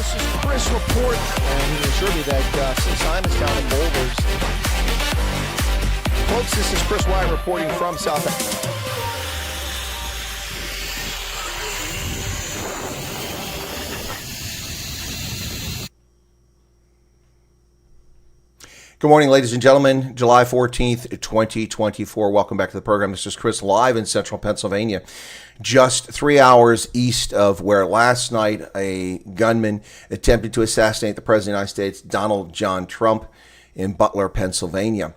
This is Chris Report, and he assured me that since I'm in town in Boulders, folks, this is Chris Wyatt reporting from South Africa. Good morning, ladies and gentlemen. July 14th, 2024. Welcome back to the program. This is Chris live in central Pennsylvania, just 3 hours east of where last night a gunman attempted to assassinate the President of the United States, Donald John Trump, in Butler, Pennsylvania.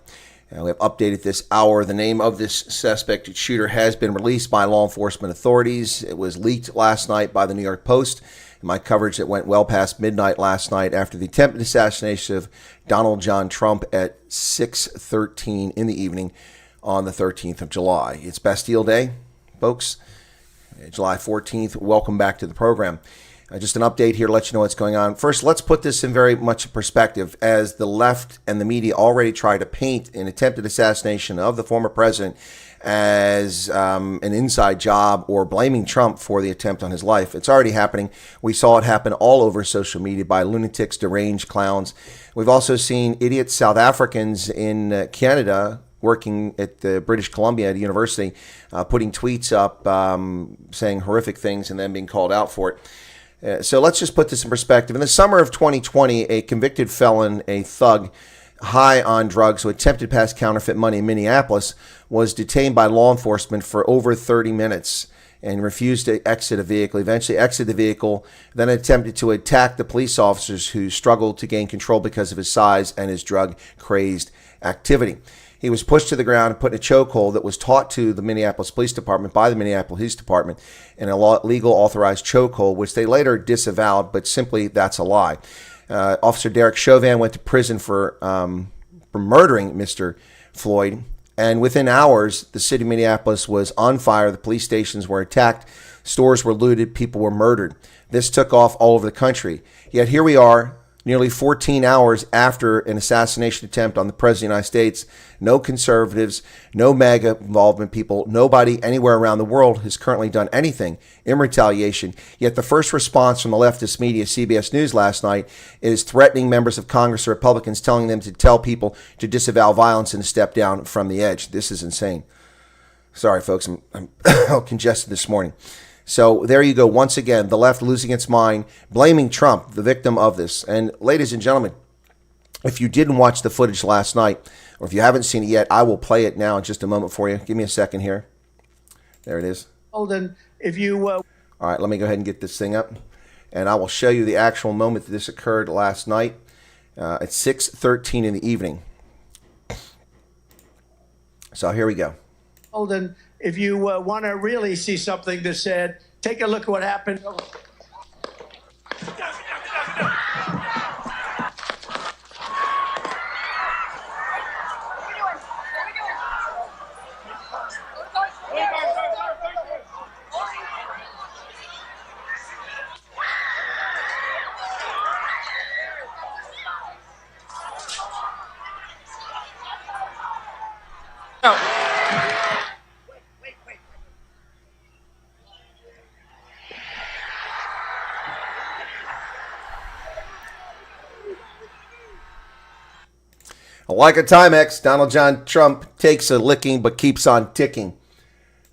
We have updated this hour. The name of this suspected shooter has been released by law enforcement authorities. It was leaked last night by the New York Post. My coverage that went well past midnight last night after the attempted assassination of Donald John Trump at 6:13 in the evening on the 13th of July. It's Bastille Day, folks. July 14th. Welcome back to the program. Just an update here to let you know what's going on. First, let's put this in very much perspective, as the left and the media already try to paint an attempted assassination of the former president as an inside job or blaming Trump for the attempt on his life. It's already happening. We saw it happen all over social media by lunatics, deranged clowns. We've also seen idiot South Africans in Canada working at the British Columbia University putting tweets up saying horrific things and then being called out for it. So let's just put this in perspective. In the summer of 2020, a convicted felon, a thug, high on drugs who attempted to pass counterfeit money in Minneapolis, was detained by law enforcement for over 30 minutes and refused to exit a vehicle, eventually exited the vehicle, then attempted to attack the police officers who struggled to gain control because of his size and his drug-crazed activity. He was pushed to the ground and put in a chokehold that was taught to the Minneapolis Police Department by the Minneapolis Police Department in a legal authorized chokehold, which they later disavowed, but simply that's a lie. Officer Derek Chauvin went to prison for murdering Mr. Floyd, and within hours, the city of Minneapolis was on fire. The police stations were attacked, stores were looted, people were murdered. This took off all over the country. Yet here we are, nearly 14 hours after an assassination attempt on the President of the United States. No conservatives, no MAGA involvement people, nobody anywhere around the world has currently done anything in retaliation. Yet the first response from the leftist media, CBS News last night, is threatening members of Congress or Republicans, telling them to tell people to disavow violence and to step down from the edge. This is insane. Sorry, folks, I'm congested this morning. So there you go. Once again, the left losing its mind, blaming Trump, the victim of this. And ladies and gentlemen, if you didn't watch the footage last night, or if you haven't seen it yet, I will play it now in just a moment for you. Give me a second here. There it is. Holden, if you... All right, let me go ahead and get this thing up. And I will show you the actual moment that this occurred last night at 6:13 in the evening. So here we go. Holden, if you want to really see something that's said, take a look at what happened. Like a Timex, Donald John Trump takes a licking but keeps on ticking.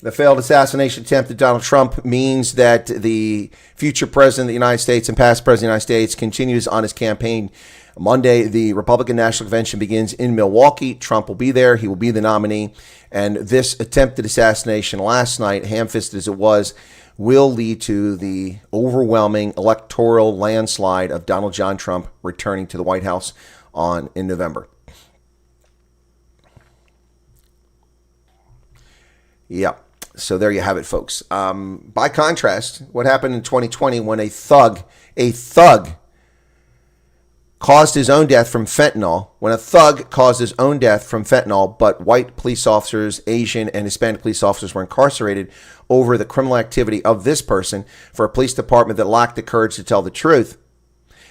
The failed assassination attempt at Donald Trump means that the future president of the United States and past president of the United States continues on his campaign. Monday, the Republican National Convention begins in Milwaukee. Trump will be there. He will be the nominee. And this attempted assassination last night, ham-fisted as it was, will lead to the overwhelming electoral landslide of Donald John Trump returning to the White House in November. Yeah, so there you have it, folks. By contrast, what happened in 2020 when a thug caused his own death from fentanyl, but white police officers, Asian and Hispanic police officers were incarcerated over the criminal activity of this person for a police department that lacked the courage to tell the truth.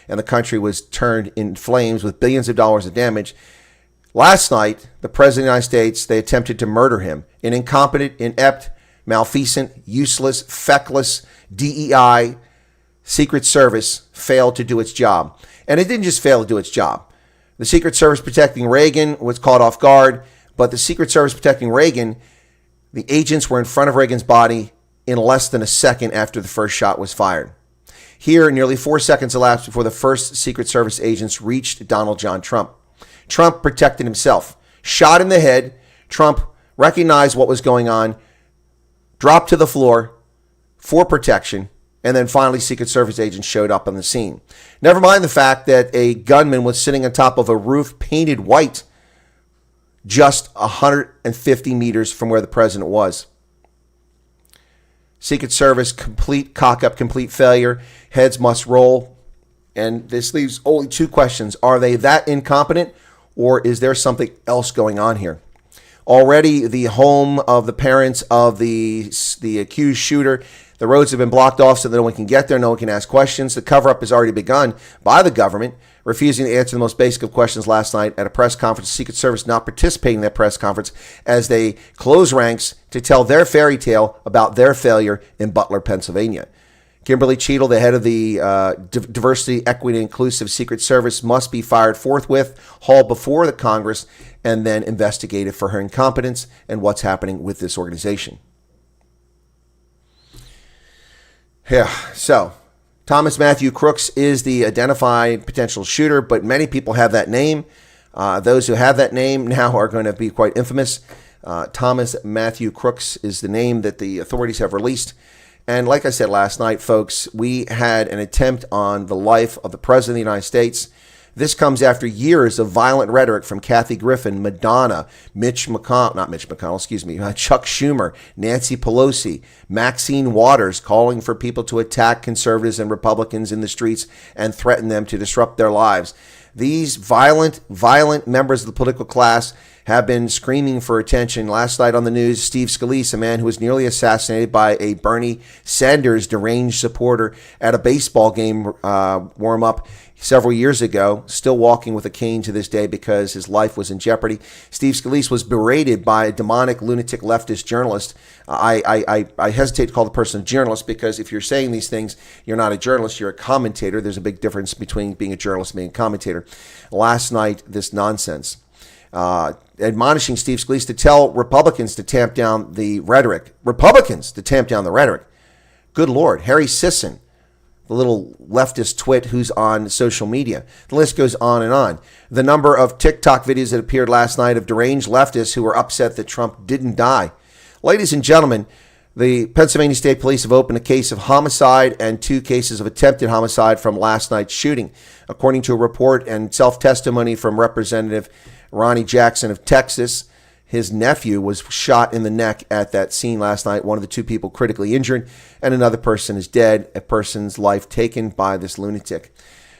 And the country was turned in flames with billions of dollars of damage. Last night, the President of the United States, they attempted to murder him. An incompetent, inept, malfeasant, useless, feckless, DEI, Secret Service failed to do its job. And it didn't just fail to do its job. The Secret Service protecting Reagan was caught off guard, but the Secret Service protecting Reagan, the agents were in front of Reagan's body in less than a second after the first shot was fired. Here, nearly 4 seconds elapsed before the first Secret Service agents reached Donald John Trump. Trump protected himself. Shot in the head, Trump recognized what was going on, dropped to the floor for protection, and then finally Secret Service agents showed up on the scene. Never mind the fact that a gunman was sitting on top of a roof painted white just 150 meters from where the president was. Secret Service, complete cock-up, complete failure. Heads must roll. And this leaves only two questions. Are they that incompetent, or is there something else going on here? Already, the home of the parents of the accused shooter, the roads have been blocked off so that no one can get there, no one can ask questions. The cover-up has already begun by the government, refusing to answer the most basic of questions last night at a press conference. The Secret Service not participating in that press conference as they close ranks to tell their fairy tale about their failure in Butler, Pennsylvania. Kimberly Cheadle, the head of the Diversity, Equity, and Inclusive Secret Service, must be fired forthwith, hauled before the Congress, and then investigated for her incompetence and what's happening with this organization. Yeah, so Thomas Matthew Crooks is the identified potential shooter, but many people have that name. Those who have that name now are going to be quite infamous. Thomas Matthew Crooks is the name that the authorities have released. And like I said last night, folks, we had an attempt on the life of the President of the United States. This comes after years of violent rhetoric from Kathy Griffin, Chuck Schumer, Nancy Pelosi, Maxine Waters, calling for people to attack conservatives and Republicans in the streets and threaten them to disrupt their lives. These violent members of the political class have been screaming for attention. Last night on the news, Steve Scalise, a man who was nearly assassinated by a Bernie Sanders deranged supporter at a baseball game warm-up several years ago, still walking with a cane to this day because his life was in jeopardy. Steve Scalise was berated by a demonic, lunatic leftist journalist. I hesitate to call the person a journalist because if you're saying these things, you're not a journalist, you're a commentator. There's a big difference between being a journalist and being a commentator. Last night, this nonsense. Admonishing Steve Scalise to tell Republicans to tamp down the rhetoric. Republicans to tamp down the rhetoric. Good Lord. Harry Sisson, the little leftist twit who's on social media. The list goes on and on. The number of TikTok videos that appeared last night of deranged leftists who were upset that Trump didn't die. Ladies and gentlemen, the Pennsylvania State Police have opened a case of homicide and 2 cases of attempted homicide from last night's shooting. According to a report and self-testimony from Representative Ronnie Jackson of Texas, his nephew was shot in the neck at that scene last night. One of the 2 people critically injured, and another person is dead, a person's life taken by this lunatic.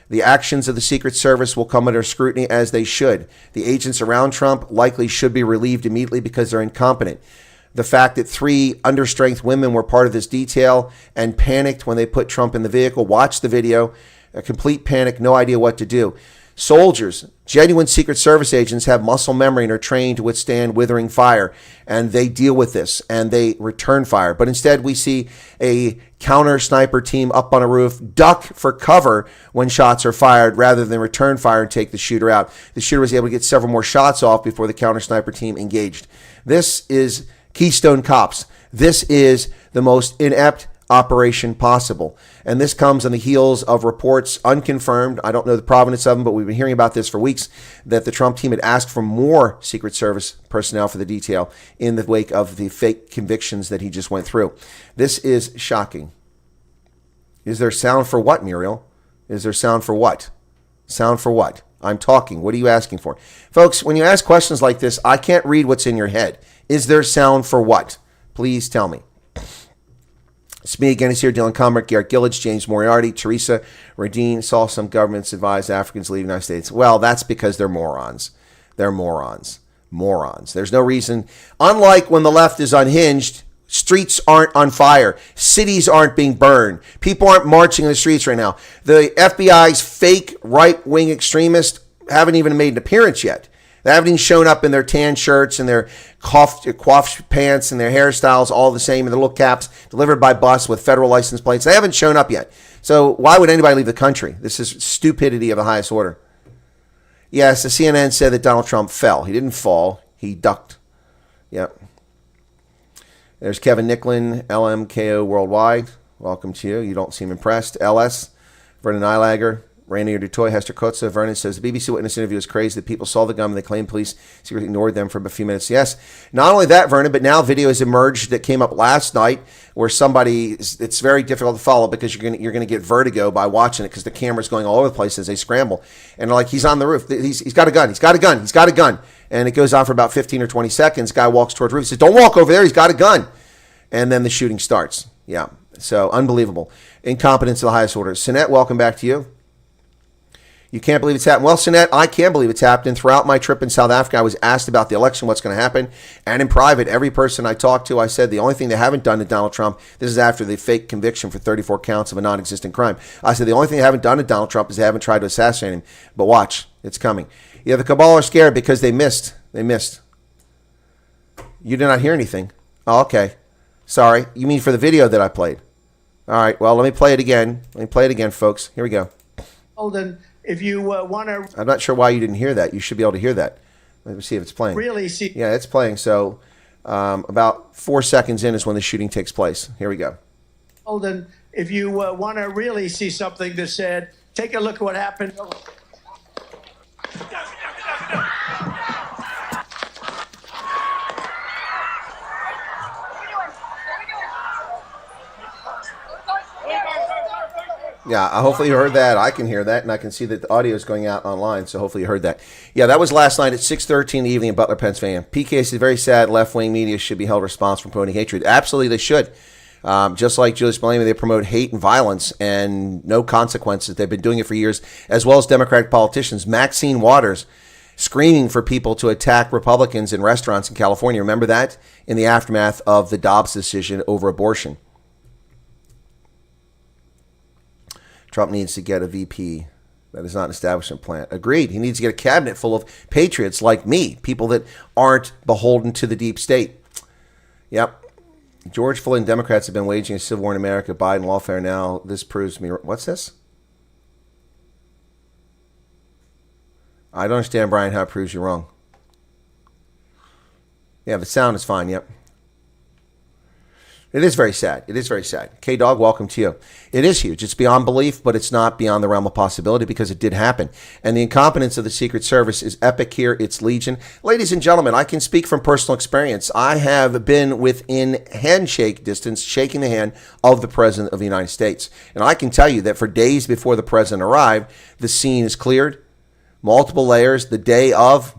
The actions of the Secret Service will come under scrutiny as they should. The agents around Trump likely should be relieved immediately because they're incompetent. The fact that 3 understrength women were part of this detail and panicked when they put Trump in the vehicle, watched the video, a complete panic, no idea what to do. Soldiers, genuine Secret Service agents have muscle memory and are trained to withstand withering fire, and they deal with this and they return fire. But instead, we see a counter sniper team up on a roof duck for cover when shots are fired rather than return fire and take the shooter out. The shooter was able to get several more shots off before the counter sniper team engaged. This is Keystone Cops. This is the most inept operation possible. And this comes on the heels of reports, unconfirmed, I don't know the provenance of them, but we've been hearing about this for weeks, that the Trump team had asked for more Secret Service personnel for the detail in the wake of the fake convictions that he just went through. This is shocking. Is there sound for what, Muriel? Is there sound for what? Sound for what? I'm talking. What are you asking for? Folks, when you ask questions like this, I can't read what's in your head. Is there sound for what? Please tell me. It's me again. It's here, Dylan Comrick, Garrett Gillage, James Moriarty, Teresa Radine. Saw some governments advise Africans leave the United States. Well, that's because they're morons. They're morons. Morons. There's no reason. Unlike when the left is unhinged, streets aren't on fire. Cities aren't being burned. People aren't marching in the streets right now. The FBI's fake right-wing extremists haven't even made an appearance yet. They haven't even shown up in their tan shirts and their coiffed pants and their hairstyles all the same, and their little caps delivered by bus with federal license plates. They haven't shown up yet. So why would anybody leave the country? This is stupidity of the highest order. Yes, the CNN said that Donald Trump fell. He didn't fall. He ducked. Yep. There's Kevin Nicklin, LMKO Worldwide. Welcome to you. You don't seem impressed. LS, Vernon Eilager, Rainier Dutoy, Hester Kotza. Vernon says the BBC Witness interview is crazy. The people saw the gunman. They claim police secretly ignored them for a few minutes. Yes. Not only that, Vernon, but now video has emerged that came up last night where somebody, it's very difficult to follow because you're going to get vertigo by watching it because the camera's going all over the place as they scramble. And they're like, he's on the roof. He's got a gun. He's got a gun. He's got a gun. And it goes on for about 15 or 20 seconds. Guy walks towards the roof. He says, don't walk over there. He's got a gun. And then the shooting starts. Yeah. So unbelievable. Incompetence of the highest order. Sinette, welcome back to you. You can't believe it's happened. Well, Sinette, I can believe it's happened. Throughout my trip in South Africa, I was asked about the election, what's going to happen. And in private, every person I talked to, I said the only thing they haven't done to Donald Trump, this is after the fake conviction for 34 counts of a non-existent crime. I said the only thing they haven't done to Donald Trump is they haven't tried to assassinate him. But watch, it's coming. Yeah, the cabal are scared because they missed. They missed. You did not hear anything. Oh, okay. Sorry. You mean for the video that I played? All right. Well, let me play it again. Let me play it again, folks. Here we go. Then if you want to... I'm not sure why you didn't hear that. You should be able to hear that. Let me see if it's playing. Really see... Yeah, it's playing. So about 4 seconds in is when the shooting takes place. Here we go. Then if you want to really see something that said, take a look at what happened... Yeah, hopefully you heard that. I can hear that, and I can see that the audio is going out online, so hopefully you heard that. Yeah, that was last night at 6:13 in the evening in Butler, Pennsylvania. PK is very sad. Left-wing media should be held responsible for promoting hatred. Absolutely, they should. Just like Julius Malema, they promote hate and violence and no consequences. They've been doing it for years, as well as Democratic politicians. Maxine Waters screaming for people to attack Republicans in restaurants in California. Remember that? In the aftermath of the Dobbs decision over abortion. Trump needs to get a VP. That is not an establishment plan. Agreed. He needs to get a cabinet full of patriots like me, people that aren't beholden to the deep state. Yep. George Floyd and Democrats have been waging a civil war in America. Biden lawfare now. This proves me. What's this? I don't understand, Brian, how it proves you wrong. Yeah, the sound is fine. Yep. It is very sad. It is very sad. K-Dog, welcome to you. It is huge. It's beyond belief, but it's not beyond the realm of possibility because it did happen. And the incompetence of the Secret Service is epic here. It's legion. Ladies and gentlemen, I can speak from personal experience. I have been within handshake distance, shaking the hand of the President of the United States. And I can tell you that for days before the President arrived, the scene is cleared, multiple layers, the day of,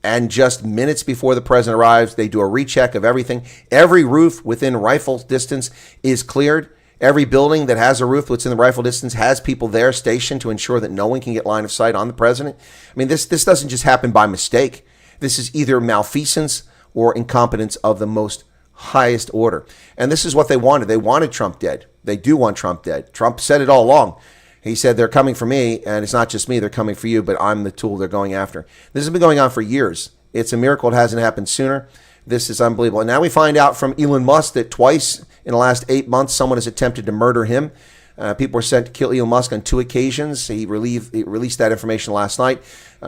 and just minutes before the president arrives, they do a recheck of everything. Every roof within rifle distance is cleared. Every building that has a roof within the rifle distance has people there stationed to ensure that no one can get line of sight on the president. I mean, this doesn't just happen by mistake. This is either malfeasance or incompetence of the most highest order. And this is what they wanted. They wanted Trump dead. They do want Trump dead. Trump said it all along. He said, they're coming for me, and it's not just me, they're coming for you, but I'm the tool they're going after. This has been going on for years. It's a miracle it hasn't happened sooner. This is unbelievable. And now we find out from Elon Musk that twice in the last 8 months, someone has attempted to murder him. People were sent to kill Elon Musk on 2 occasions. He released that information last night.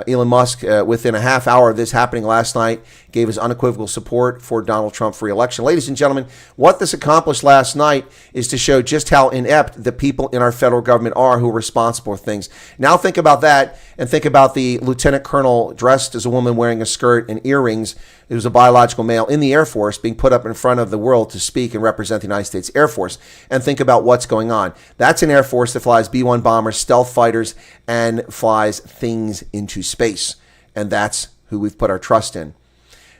Elon Musk, within a half hour of this happening last night, gave his unequivocal support for Donald Trump for re-election. Ladies and gentlemen, what this accomplished last night is to show just how inept the people in our federal government are who are responsible for things. Now think about that and think about the lieutenant colonel dressed as a woman wearing a skirt and earrings. It was a biological male in the Air Force being put up in front of the world to speak and represent the United States Air Force. And think about what's going on. That's an Air Force that flies B-1 bombers, stealth fighters, and flies things into space. And that's who we've put our trust in.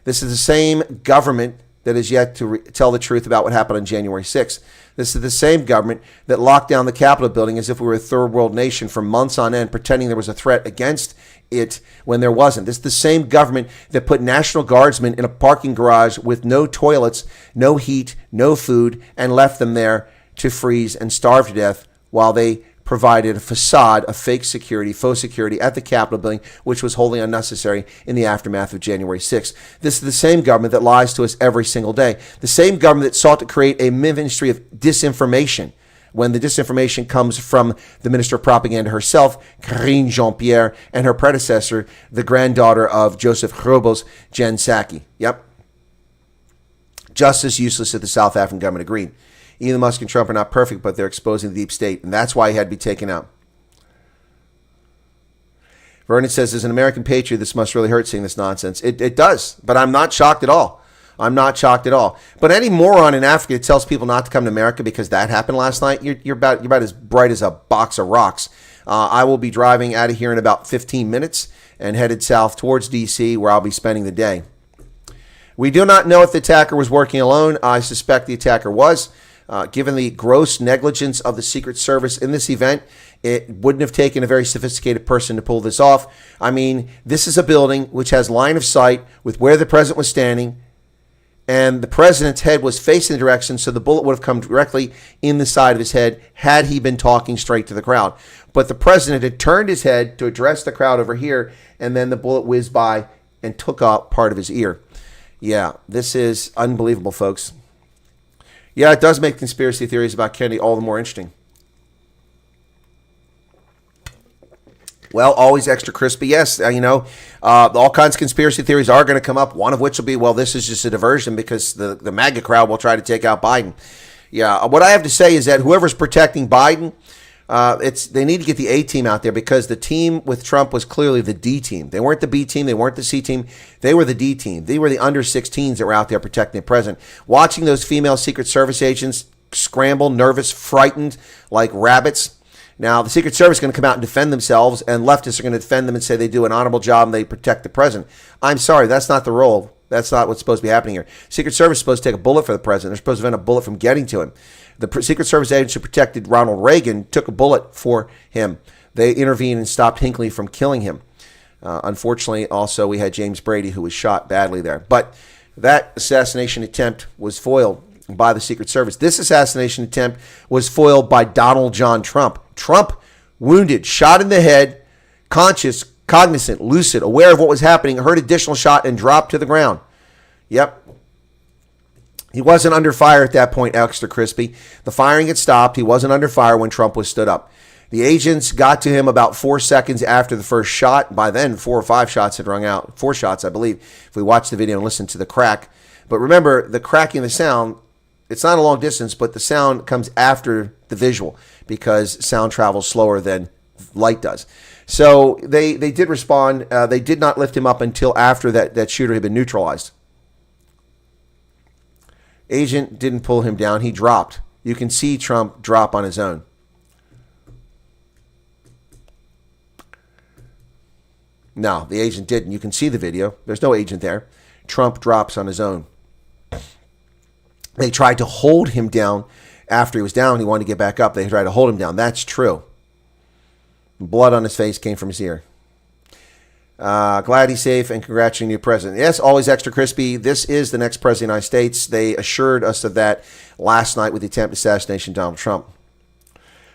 This is the same government that is yet to tell the truth about what happened on January 6th. This is the same government that locked down the Capitol building as if we were a third world nation for months on end, pretending there was a threat against it when there wasn't. This is the same government that put National Guardsmen in a parking garage with no toilets, no heat, no food, and left them there to freeze and starve to death while they provided a facade of fake security, faux security at the Capitol building, which was wholly unnecessary in the aftermath of January 6th. This is the same government that lies to us every single day. The same government that sought to create a ministry of disinformation, when the disinformation comes from the Minister of Propaganda herself, Karine Jean-Pierre, and her predecessor, the granddaughter of Joseph Goebbels, Jen Psaki. Yep. Just as useless as the South African government agreed. Elon Musk and Trump are not perfect, but they're exposing the deep state, and that's why he had to be taken out. Vernon says, as an American patriot, this must really hurt seeing this nonsense. It does, but I'm not shocked at all. I'm not shocked at all. But any moron in Africa that tells people not to come to America because that happened last night, you're about as bright as a box of rocks. I will be driving out of here in about 15 minutes and headed south towards D.C., where I'll be spending the day. We do not know if the attacker was working alone. I suspect the attacker was. Given the gross negligence of the Secret Service in this event, it wouldn't have taken a very sophisticated person to pull this off. I mean, this is a building which has line of sight with where the president was standing, and the president's head was facing the direction, so the bullet would have come directly in the side of his head had he been talking straight to the crowd. But the president had turned his head to address the crowd over here, and then the bullet whizzed by and took out part of his ear. Yeah, this is unbelievable, folks. Yeah, it does make conspiracy theories about Kennedy all the more interesting. Well, always extra crispy. Yes, all kinds of conspiracy theories are going to come up, one of which will be, well, this is just a diversion because the MAGA crowd will try to take out Biden. Yeah, what I have to say is that whoever's protecting Biden, they need to get the A team out there, because the team with Trump was clearly the D team. They weren't the B team. They weren't the C team. They were the D team. They were the under 16s that were out there protecting the president. Watching those female Secret Service agents scramble, nervous, frightened like rabbits. Now, the Secret Service is going to come out and defend themselves, and leftists are going to defend them and say they do an honorable job and they protect the president. I'm sorry, that's not the role. That's not what's supposed to be happening here. Secret Service is supposed to take a bullet for the president. They're supposed to prevent a bullet from getting to him. The Secret Service agents who protected Ronald Reagan took a bullet for him. They intervened and stopped Hinckley from killing him. Unfortunately, also, we had James Brady, who was shot badly there. But that assassination attempt was foiled by the Secret Service. This assassination attempt was foiled by Donald John Trump. Trump, wounded, shot in the head, conscious, cognizant, lucid, aware of what was happening, heard additional shot, and dropped to the ground. Yep. He wasn't under fire at that point, extra crispy. The firing had stopped. He wasn't under fire when Trump was stood up. The agents got to him about 4 seconds after the first shot. By then, 4 or 5 shots had rung out. 4 shots, I believe, if we watch the video and listen to the crack. But remember, the cracking of the sound, it's not a long distance, but the sound comes after the visual, because sound travels slower than light does. So they did respond. They did not lift him up until after that shooter had been neutralized. Agent didn't pull him down. He dropped. You can see Trump drop on his own. No, the agent didn't. You can see the video. There's no agent there. Trump drops on his own. They tried to hold him down after he was down. He wanted to get back up. They tried to hold him down. That's true. Blood on his face came from his ear. Glad he's safe, and congratulating you, President. Yes, always extra crispy. This is the next President of the United States. They assured us of that last night with the attempted assassination of Donald Trump.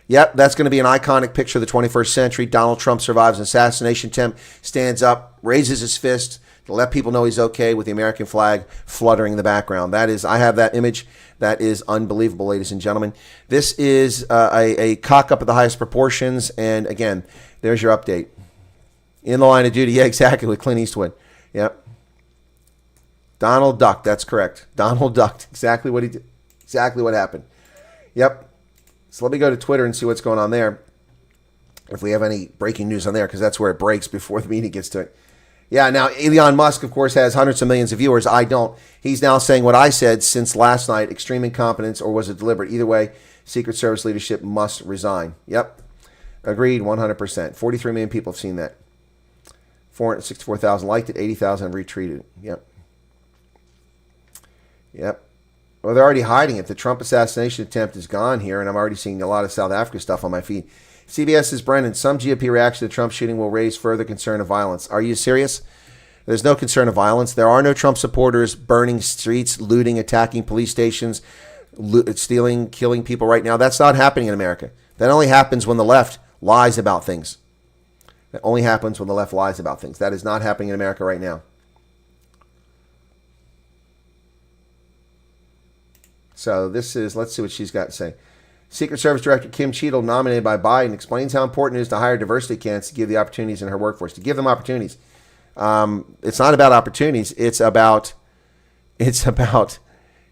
Yep, that's going to be an iconic picture of the 21st century. Donald Trump survives an assassination attempt, stands up, raises his fist to let people know he's okay, with the American flag fluttering in the background. That is, I have that image. That is unbelievable, ladies and gentlemen. This is a cock-up of the highest proportions, and again, there's your update. In the line of duty, yeah, exactly, with Clint Eastwood. Yep. Donald ducked, that's correct. Donald ducked, exactly what he did. Exactly what happened. Yep. So let me go to Twitter and see what's going on there, if we have any breaking news on there, because that's where it breaks before the media gets to it. Yeah, now Elon Musk, of course, has hundreds of millions of viewers. I don't. He's now saying what I said since last night: extreme incompetence, or was it deliberate? Either way, Secret Service leadership must resign. Yep. Agreed, 100%. 43 million people have seen that. 464,000 liked it, 80,000 retweeted it. Yep. Yep. Well, they're already hiding it. The Trump assassination attempt is gone here, and I'm already seeing a lot of South Africa stuff on my feed. CBS's Brendan, some GOP reaction to the Trump shooting will raise further concern of violence. Are you serious? There's no concern of violence. There are no Trump supporters burning streets, looting, attacking police stations, stealing, killing people right now. That's not happening in America. That only happens when the left lies about things. That only happens when the left lies about things. That is not happening in America right now. So this is, let's see what she's got to say. Secret Service Director Kim Cheadle, nominated by Biden, explains how important it is to hire diversity candidates to give the opportunities in her workforce. To give them opportunities. It's not about opportunities. It's about, ladies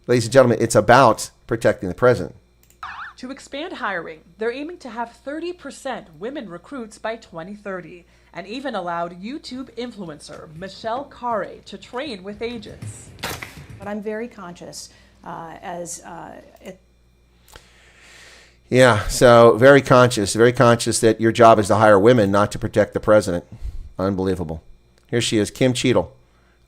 and gentlemen, it's about protecting the president. To expand hiring, they're aiming to have 30% women recruits by 2030, and even allowed YouTube influencer Michelle Carre to train with agents. But I'm very conscious Yeah, so very conscious that your job is to hire women, not to protect the president. Unbelievable. Here she is, Kim Cheadle,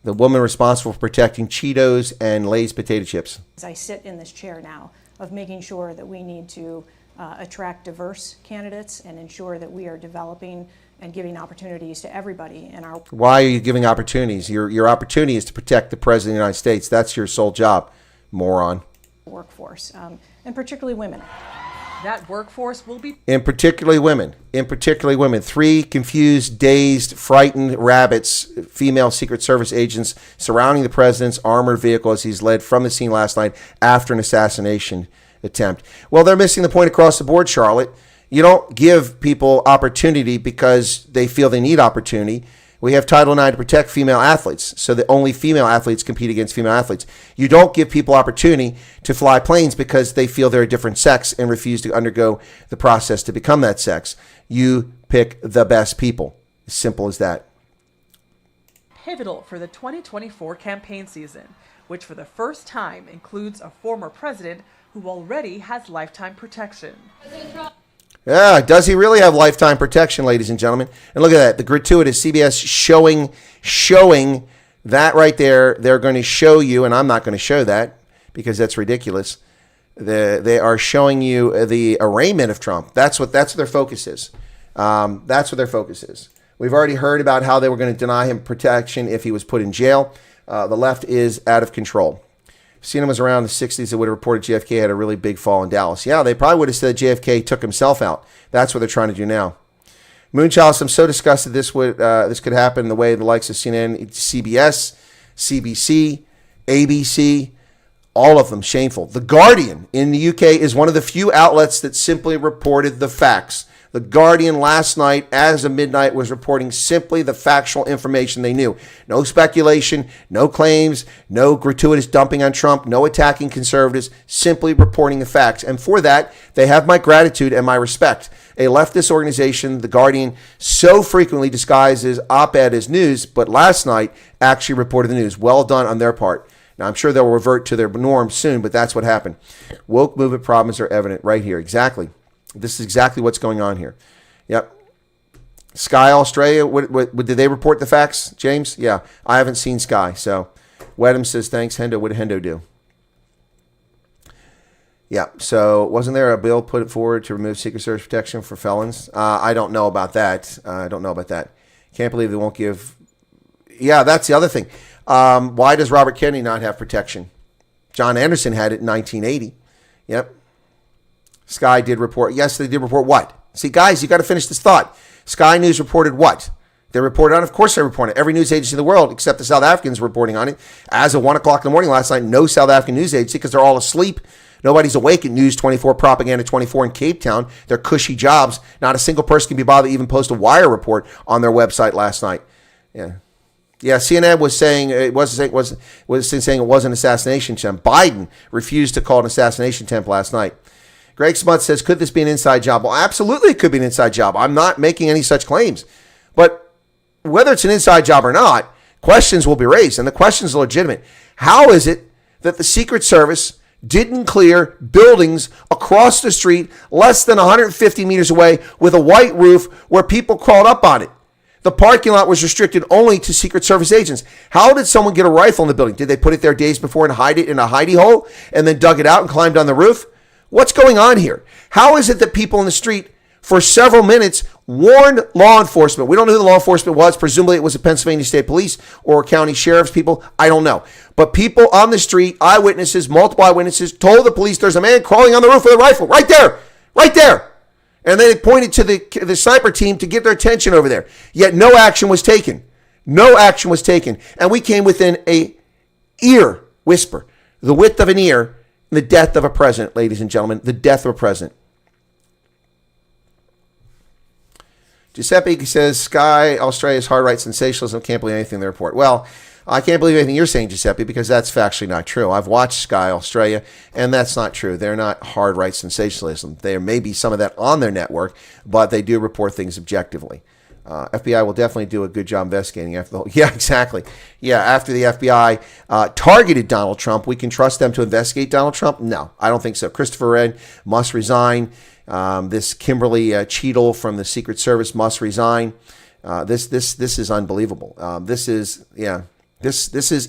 the woman responsible for protecting Cheetos and Lay's potato chips. as I sit in this chair now, of making sure that we need to attract diverse candidates and ensure that we are developing and giving opportunities to everybody in our Why are you giving opportunities? Your opportunity is to protect the president of the United States. That's your sole job, moron. workforce, and particularly women. That workforce will be In particularly women. 3 confused, dazed, frightened rabbits, female Secret Service agents surrounding the president's armored vehicle as he's led from the scene last night after an assassination attempt. Well, they're missing the point across the board, Charlotte. You don't give people opportunity because they feel they need opportunity. We have Title IX to protect female athletes, so that only female athletes compete against female athletes. You don't give people opportunity to fly planes because they feel they're a different sex and refuse to undergo the process to become that sex. You pick the best people. As simple as that. pivotal for the 2024 campaign season, which for the first time includes a former president who already has lifetime protection. Yeah, does he really have lifetime protection, ladies and gentlemen? And look at that, the gratuitous CBS showing that right there. They're going to show you, and I'm not going to show that because that's ridiculous. They are showing you the arraignment of Trump. That's what their focus is. That's what their focus is. We've already heard about how they were going to deny him protection if he was put in jail. The left is out of control. If CNN was around in the 60s, they would have reported JFK had a really big fall in Dallas. Yeah, they probably would have said JFK took himself out. That's what they're trying to do now. Moonchalice, I'm so disgusted this could happen the way the likes of CNN, CBS, CBC, ABC, all of them shameful. The Guardian in the UK is one of the few outlets that simply reported the facts. The Guardian last night, as of midnight, was reporting simply the factual information they knew. No speculation, no claims, no gratuitous dumping on Trump, no attacking conservatives, simply reporting the facts. And for that, they have my gratitude and my respect. A leftist organization, The Guardian, so frequently disguises op-ed as news, but last night actually reported the news. Well done on their part. Now, I'm sure they'll revert to their norm soon, but that's what happened. Woke movement problems are evident right here. Exactly. This is exactly what's going on here. Yep. Sky Australia, did they report the facts, James? Yeah, I haven't seen Sky. So Wedham says, thanks, Hendo. What did Hendo do? Yeah, so wasn't there a bill put forward to remove Secret Service protection for felons? I don't know about that. Can't believe they won't give. Yeah, that's the other thing. Why does Robert Kennedy not have protection? John Anderson had it in 1980. Yep. Sky did report. Yes, they did report what? See, guys, you got to finish this thought. Sky News reported what? They reported on it. Of course they reported it. Every news agency in the world, except the South Africans, were reporting on it. As of 1 o'clock in the morning last night, no South African news agency because they're all asleep. Nobody's awake at News 24, Propaganda 24 in Cape Town. They're cushy jobs. Not a single person can be bothered to even post a Wire report on their website last night. Yeah. Yeah, CNN was saying it wasn't saying it was an assassination attempt. Biden refused to call it an assassination attempt last night. Greg Smuts says, could this be an inside job? Well, absolutely it could be an inside job. I'm not making any such claims. But whether it's an inside job or not, questions will be raised, and the questions are legitimate. How is it that the Secret Service didn't clear buildings across the street less than 150 meters away with a white roof where people crawled up on it? The parking lot was restricted only to Secret Service agents. How did someone get a rifle in the building? Did they put it there days before and hide it in a hidey hole and then dug it out and climbed on the roof? What's going on here? How is it that people in the street for several minutes warned law enforcement? We don't know who the law enforcement was. Presumably it was the Pennsylvania State Police or county sheriff's people. I don't know. But people on the street, eyewitnesses, multiple eyewitnesses, told the police there's a man crawling on the roof with a rifle right there. Right there. And they pointed to the sniper team to get their attention over there. Yet no action was taken. No action was taken. And we came within a ear whisper, the width of an ear, the death of a president, ladies and gentlemen, the death of a president. Giuseppe says, Sky, Australia's hard right sensationalism, can't believe anything in the report. Well, I can't believe anything you're saying, Giuseppe, because that's factually not true. I've watched Sky Australia, and that's not true. They're not hard right sensationalism. There may be some of that on their network, but they do report things objectively. FBI will definitely do a good job investigating after the whole. Yeah, exactly. Yeah, after the FBI targeted Donald Trump, we can trust them to investigate Donald Trump? No, I don't think so. Christopher Wren must resign. This Kimberly Cheadle from the Secret Service must resign. This is unbelievable. This is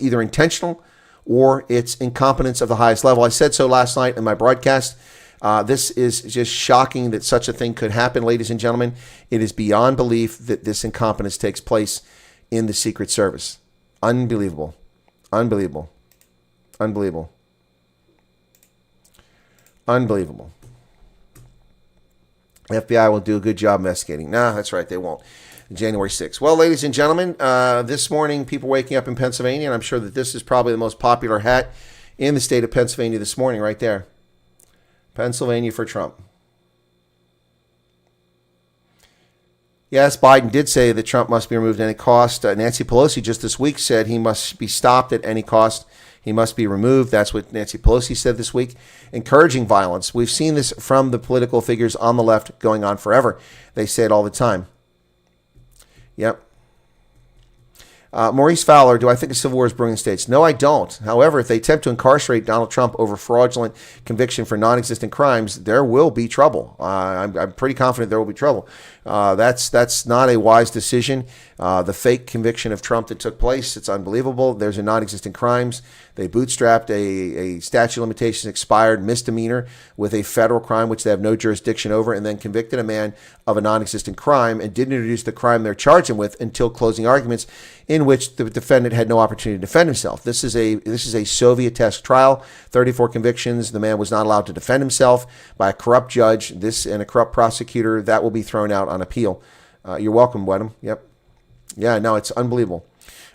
either intentional or it's incompetence of the highest level. I said so last night in my broadcast. This is just shocking that such a thing could happen, ladies and gentlemen. It is beyond belief that this incompetence takes place in the Secret Service. Unbelievable. Unbelievable. Unbelievable. Unbelievable. The FBI will do a good job investigating. No, that's right, they won't. January 6th. Well, ladies and gentlemen, this morning, people waking up in Pennsylvania, and I'm sure that this is probably the most popular hat in the state of Pennsylvania this morning, right there. Pennsylvania for Trump. Yes, Biden did say that Trump must be removed at any cost. Nancy Pelosi just this week said he must be stopped at any cost. He must be removed. That's what Nancy Pelosi said this week. Encouraging violence. We've seen this from the political figures on the left going on forever. They say it all the time. Yep. Maurice Fowler, do I think a civil war is brewing in the states? No, I don't. However, if they attempt to incarcerate Donald Trump over fraudulent conviction for non-existent crimes, there will be trouble. I'm pretty confident there will be trouble. That's not a wise decision. The fake conviction of Trump that took place, it's unbelievable. There's a non-existent crimes. They bootstrapped a statute of limitations expired misdemeanor with a federal crime which they have no jurisdiction over, and then convicted a man of a non-existent crime and didn't introduce the crime they're charged him with until closing arguments, in which the defendant had no opportunity to defend himself. This is a Soviet-esque trial. 34 convictions. The man was not allowed to defend himself by a corrupt judge. This and a corrupt prosecutor. That will be thrown out on appeal. You're welcome, Wedham. Yep. Yeah, no, it's unbelievable.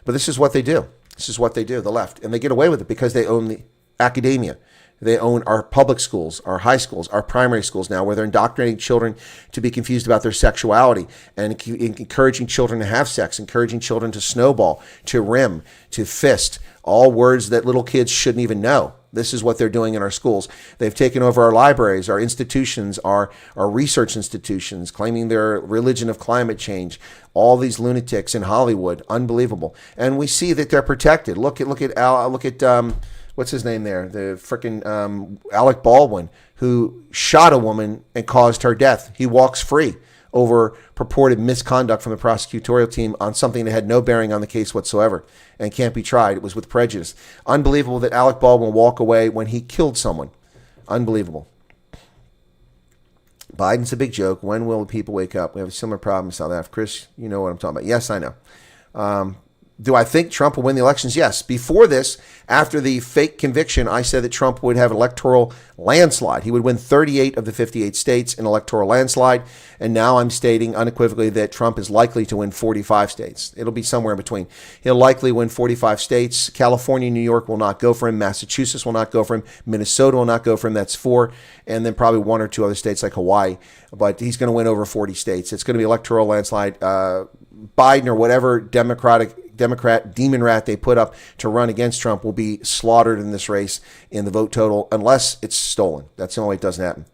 But this is what they do. This is what they do, the left. And they get away with it because they own the academia. They own our public schools, our high schools, our primary schools now, where they're indoctrinating children to be confused about their sexuality and encouraging children to have sex, encouraging children to snowball, to rim, to fist, all words that little kids shouldn't even know. This is what they're doing in our schools. They've taken over our libraries, our institutions, our research institutions, claiming their religion of climate change. All these lunatics in Hollywood, unbelievable. And we see that they're protected. Look at what's his name there? The frickin' Alec Baldwin, who shot a woman and caused her death. He walks free over purported misconduct from the prosecutorial team on something that had no bearing on the case whatsoever and can't be tried. It was with prejudice. Unbelievable that Alec Baldwin will walk away when he killed someone. Unbelievable. Biden's a big joke. When will the people wake up? We have a similar problem in South Africa. Chris, you know what I'm talking about. Yes, I know. Do I think Trump will win the elections? Yes. Before this, after the fake conviction, I said that Trump would have an electoral landslide. He would win 38 of the 58 states in electoral landslide. And now I'm stating unequivocally that Trump is likely to win 45 states. It'll be somewhere in between. He'll likely win 45 states. California and New York will not go for him. Massachusetts will not go for him. Minnesota will not go for him. That's 4. And then probably 1 or 2 other states like Hawaii. But he's going to win over 40 states. It's going to be electoral landslide. Biden or whatever Democrat demon rat they put up to run against Trump will be slaughtered in this race in the vote total unless it's stolen. That's the only way it doesn't happen.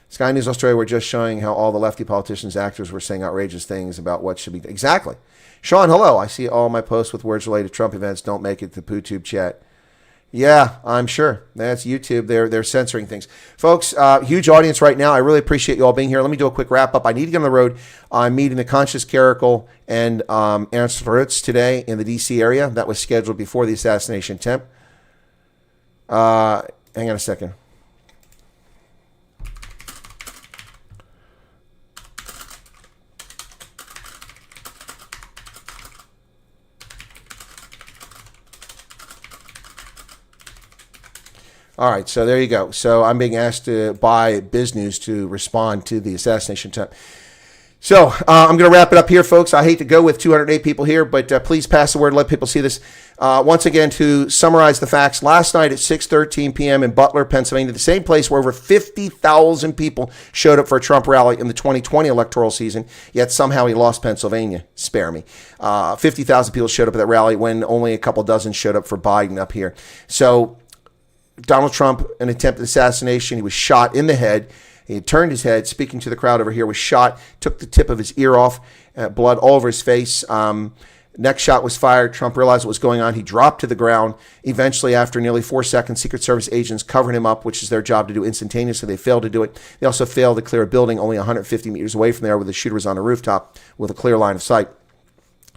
Sky News Australia were just showing how all the lefty politicians, actors were saying outrageous things about what should be done. Exactly. Sean, hello. I see all my posts with words related to Trump events don't make it to the PooTube chat. Yeah, I'm sure. That's YouTube. They're censoring things. Folks, huge audience right now. I really appreciate you all being here. Let me do a quick wrap up. I need to get on the road. I'm meeting the Conscious Caracal and Ernst Fritz today in the D.C. area. That was scheduled before the assassination attempt. Hang on a second. All right, so there you go. So I'm being asked by Biz News to respond to the assassination attempt. So I'm going to wrap it up here, folks. I hate to go with 208 people here, but please pass the word. Let people see this. Once again, to summarize the facts, last night at 6:13 p.m. in Butler, Pennsylvania, the same place where over 50,000 people showed up for a Trump rally in the 2020 electoral season, yet somehow he lost Pennsylvania. Spare me. 50,000 people showed up at that rally when only a couple dozen showed up for Biden up here. So Donald Trump, an attempted assassination, he was shot in the head. He had turned his head, speaking to the crowd over here, was shot, took the tip of his ear off, blood all over his face. Next shot was fired. Trump realized what was going on. He dropped to the ground. Eventually, after nearly 4 seconds, Secret Service agents covered him up, which is their job to do instantaneously. They failed to do it. They also failed to clear a building only 150 meters away from there where the shooter was on a rooftop with a clear line of sight.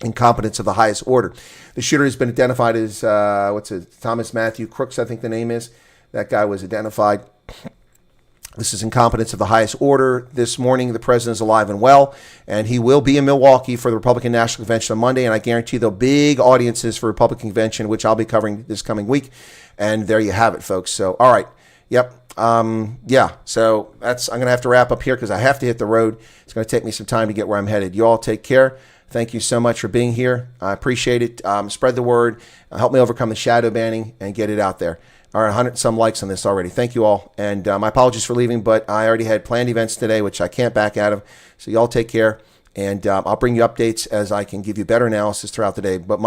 Incompetence of the highest order. The shooter has been identified as, Thomas Matthew Crooks, I think the name is. That guy was identified. This is incompetence of the highest order. This morning, the president is alive and well, and he will be in Milwaukee for the Republican National Convention on Monday, and I guarantee there'll be big audiences for Republican Convention, which I'll be covering this coming week. And there you have it, folks. So, all right. Yep. So I'm going to have to wrap up here because I have to hit the road. It's going to take me some time to get where I'm headed. You all take care. Thank you so much for being here. I appreciate it. Spread the word. Help me overcome the shadow banning and get it out there. All right, 100 some likes on this already. Thank you all. And my apologies for leaving, but I already had planned events today, which I can't back out of. So y'all take care. And I'll bring you updates as I can give you better analysis throughout the day. But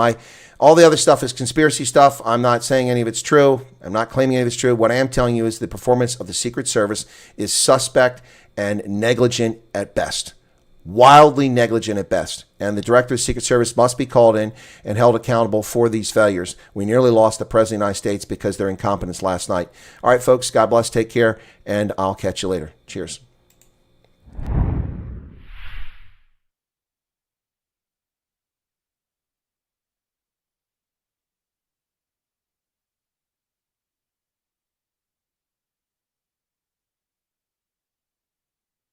all the other stuff is conspiracy stuff. I'm not saying any of it's true. I'm not claiming any of it's true. What I am telling you is the performance of the Secret Service is suspect and negligent at best. Wildly negligent at best. And the director of the Secret Service must be called in and held accountable for these failures. We nearly lost the President of the United States because of their incompetence last night. All right, folks, God bless. Take care, and I'll catch you later. Cheers.